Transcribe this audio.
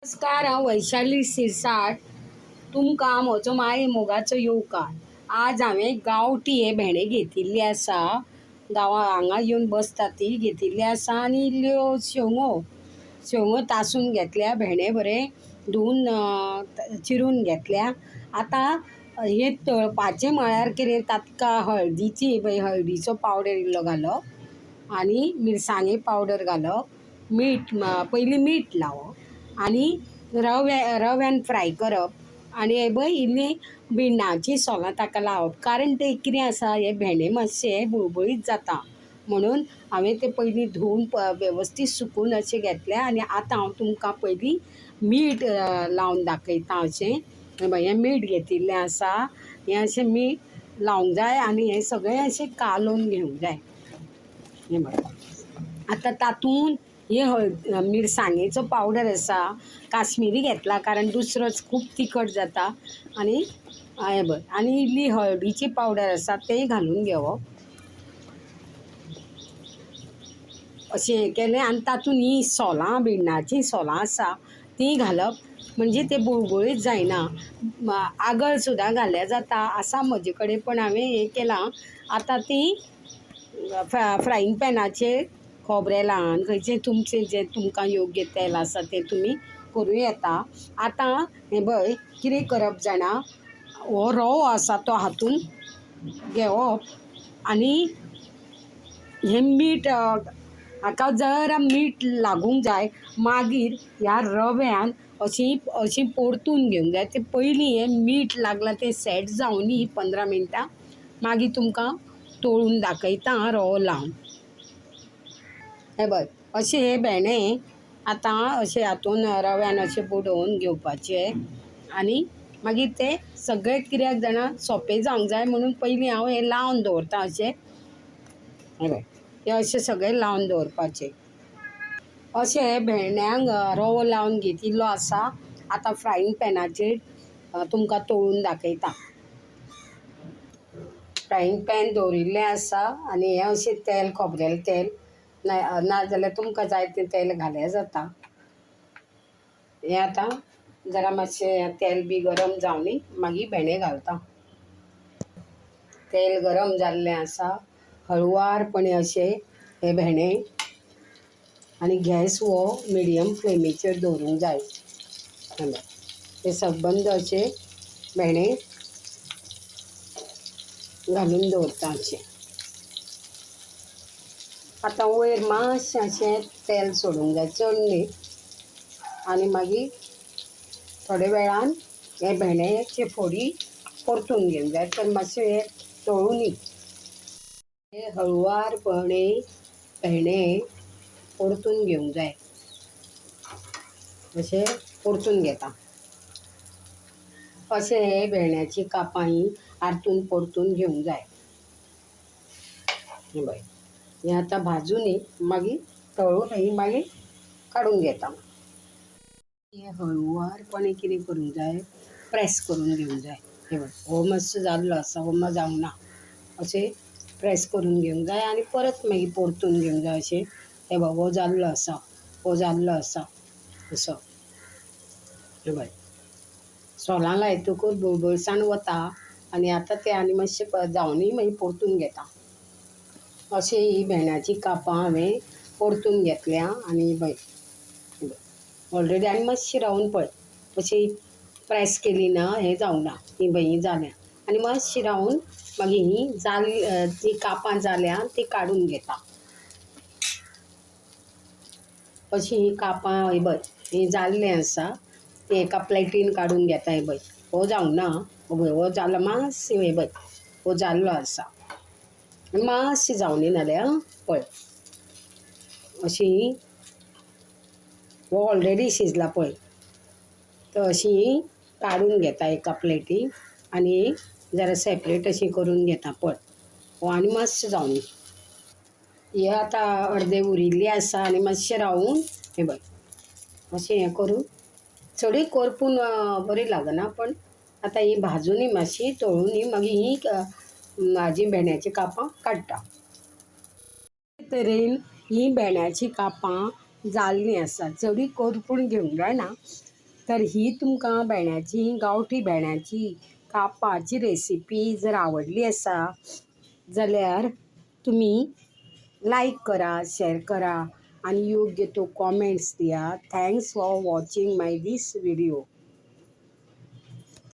नमस्कार, हांव वैशाली सिरसाट. तुमकां म्हजो माय मोगाचो येवकार. आज हांवें गांवठी हे भेंडे घेतिल्ले आसा. गांवा हांगा येवन बसता ती घेतिल्ली आसा आनी इल्ल्यो शेवंगो तासून घेतल्या. भेंडे बरे धुवन चिरून घेतल्या. आतां हे तळपाचें म्हळ्यार कितें, ताका हळदीचो पावडर इल्लो घालप आनी मिरसांगे पावडर घालप, पयलीं मीठ लावप आनी रव्यान फ्राय करप आनी हे पळय इल्लीं भिण्णाची सोलां ताका लावप. कारण ते कितें आसा, हे भेंडे मातशे बुळबुळीत जाता म्हणून हांवें ते पयलीं धुवन वेवस्थीत सुकून अशें घेतल्या. आनी आतां हांव तुमकां पयलीं मीठ लावन दाखयतां. अशें हें मीठ घेतिल्लें आसा. हें अशें मीठ लावंक जाय आनी हें सगळें अशें कालोवन घेवंक जाय. हें पळय आतां तातूंत हे मिरसांगेचो पावडर आसा. काश्मीरी घेतला कारण दुसरोच खूब तिखट जाता. आनी हें पळय आनी इल्ली हळदीची पावडर आसा तें घालून घेवप. अशें हें केलें आनी तातूंत हीं सोलां, भिण्णाचीं सोलां आसा तीं घालप. म्हणजे तें बुळबुळीत जायना. आगळ सुद्दां घाल्यार जाता आसा म्हजे कडेन, पण हांवें हें केलां. आतां तीं फ्रायींग पॅनाचेर खोबरें लावन खंयचें तुमचें जें तुमकां योग्य तेल आसा तें तुमी करूं येता. आतां हें पळय कितें करप जाणा, हो रवो आसा तो हातून घेवप आनी हें मीठ हाका जरा मीठ लागूंक जाय. मागीर ह्या रव्यान अशीं परतून घेवंक जाय. ते पयलीं हें मीठ लागलां तें सेट जावनी 15 मिनटां. मागीर तुमकां तळून दाखयता रवो लावन. हे पळय अशें हे भेंडे आतां अशें हातून रव्यान अशें बुडोवन घेवपाचे आनी मागीर ते सगळे कित्याक जाणा सोंपें जावंक जाय म्हणून पयलीं हांव हें लावन दवरतां अशें. हे पळय हे अशें सगळें लावन दवरपाचें. अशें हे भेंड्यांक रवो लावन घेतिल्लो आसा. आतां फ्रायींग पॅनाचेर तुमकां तळून दाखयता. फ्रायींग पॅन दवरिल्लें आसा आनी हें अशें तेल, खोबरेल तेल नाजाल्यार तुमकां जाय तें तेल घाल्यार जाता. हें आतां जरा मातशें तेल बी गरम जावनी मागीर भेंडे घालता. तेल गरम जाल्लें आसा. हळुवारपणी अशें हे भेंडे आनी गॅस हो मिडियम फ्लेमीचेर दवरूंक जाय. हे सबंद अशें भेंडे घालून दवरता अशें. आतां वयर मातशें अशें तेल सोडूंक जाय, चड न्ही. आनी मागीर थोड्या वेळान हे भेंड्याचे फोडी परतून घेवंक जाय. तर मातशें हे तळुनी हे हळुवारपणी भेंडे परतून घेवंक जाय. अशें परतून घेता. अशें हे भेंड्याची कापां हीं आरतून परतून घेवंक जाय. हे पळय हें आतां भाजूनी मागीर तळून मागीर काडून घेता. हें हळुवारपणी कितें करूंक जाय, प्रेस करून घेवंक जाय. हे पळय हो मातसो जाल्लो आसा, हो जावंक ना. अशें प्रेस करून घेवंक जाय आनी परत मागीर परतून घेवंक जाय. अशें हे पळय हो जाल्लो आसा, हो जाल्लो आसा असो. हे पळय सोलां लायतकूच बुळबुळसाण वता आनी आतां तें आनी मातशें जावनी मागीर परतून घेता. अशीं हीं भेंड्याचीं कापां हांवें परतून घेतल्या. आनी पळय ऑलरेडी आनी मातशीं रावन पळय अशीं प्रेस केली ना हें जावंक ना. हीं पळय हीं जाल्या आनी मातशीं रावन मागीर हीं कापां जाल्या तीं काडून घेता. अशीं हीं कापां हे पळय हीं जाल्लीं आसा. तीं एका प्लेटीन काडून घेता. हे पळय हो जावंक ना. हो पळय हो जालो मातशें. हे पळय हो जाल्लो आसा. मातशीं जावनी नाल्या पळय अशीं हो ऑलरेडी शिजला पळय. तर अशीं काडून घेता एका प्लेटीन आनी जरा सेपरेट अशीं करून घेता. पळय हो आनी मातशें जावनी. हे आतां अर्दे उरिल्ली आसा आनी मातशें रावून हे पळय अशें हें करून चडूय करपून बरी लागना. पण आतां हीं भाजूनी मातशीं तळुनी मागीर हीं म्हाजीं भेंड्याचीं कापां काडटा. हे तरेन हीं भेंड्याचीं कापां जाल्लीं आसा. चडूय करपून घेवंक जायना. तर ही तुमकां भेण्याची गांवठी भेण्याची कापाची रेसिपी जर आवडली आसा जाल्यार तुम्ही लाईक करा, शेअर करा आणि योग्य तो कॉमेंट्स दिया. Thanks for watching my this video.